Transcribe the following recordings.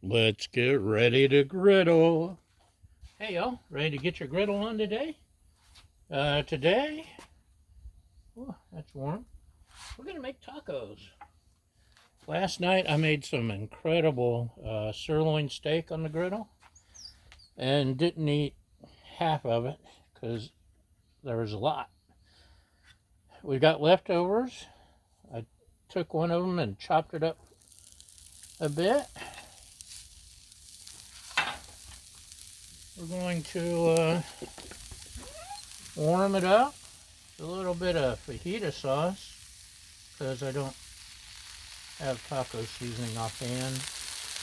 Let's get ready to griddle. Hey y'all, ready to get your griddle on today? Today, oh, that's warm. We're gonna make tacos. Last night I made some incredible sirloin steak on the griddle and didn't eat half of it because there was a lot. We got leftovers. I took one of them and chopped it up a bit. We're going to warm it up with a little bit of fajita sauce because I don't have taco seasoning offhand.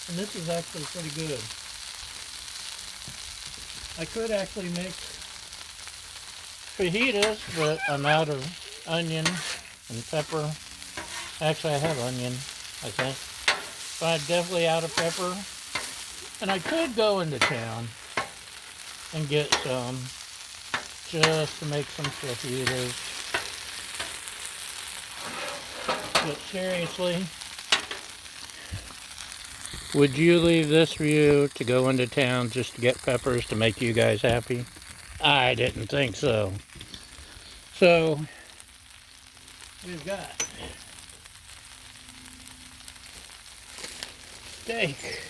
And this is actually pretty good. I could actually make fajitas, but I'm out of onion and pepper. Actually, I have onion, I think. But I'm definitely out of pepper. And I could go into town and get some just to make some fajitas. But seriously, would you leave this for you to go into town just to get peppers to make you guys happy? I didn't think so. So, we've got steak.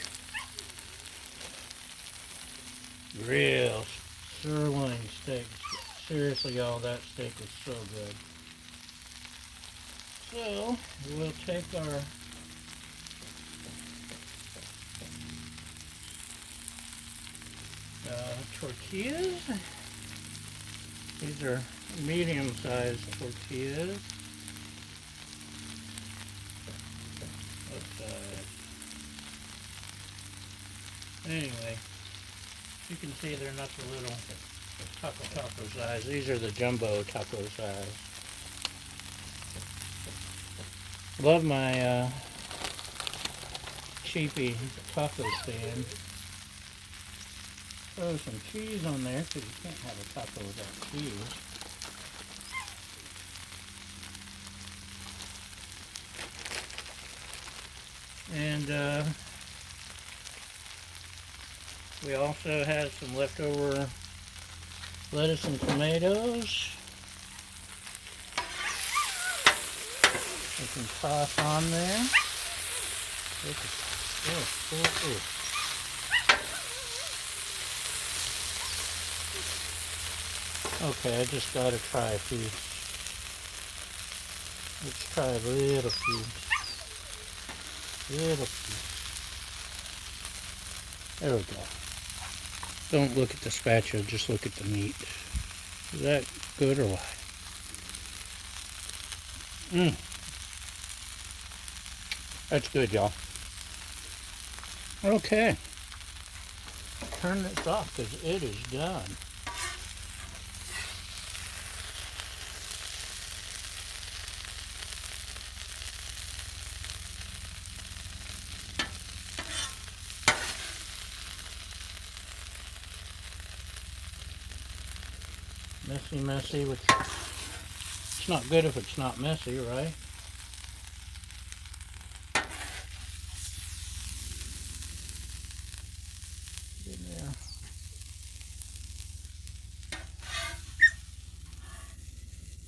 Real sirloin steak. Seriously, y'all, that steak is so good. So, we'll take our tortillas. These are medium-sized tortillas. Anyway, you can see they're not the little taco size. These are the jumbo taco size. Love my cheapy taco stand. Throw some cheese on there because you can't have a taco without cheese. And we also had some leftover lettuce and tomatoes. We can toss on there. Okay, I just gotta try a piece. Let's try a little piece. Little piece. There we go. Don't look at the spatula, just look at the meat. Is that good or what? That's good, y'all. Okay. Turn this off because it is done. Messy, which it's not good if it's not messy, right? In there.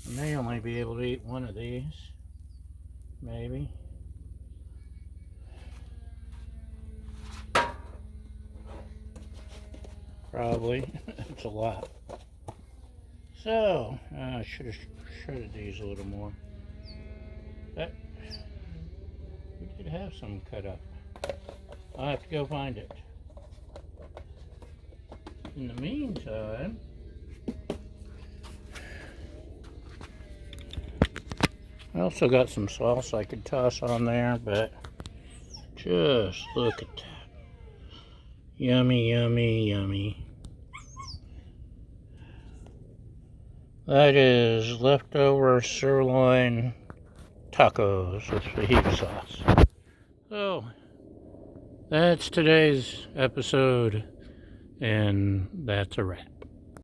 I may only be able to eat one of these, maybe. Probably. It's a lot. So, I should have shredded these a little more. But we did have some cut up. I'll have to go find it. In the meantime, I also got some sauce I could toss on there, but just look at that. Yummy, yummy, yummy. That is leftover sirloin tacos with fajita sauce. So, that's today's episode, and that's a wrap.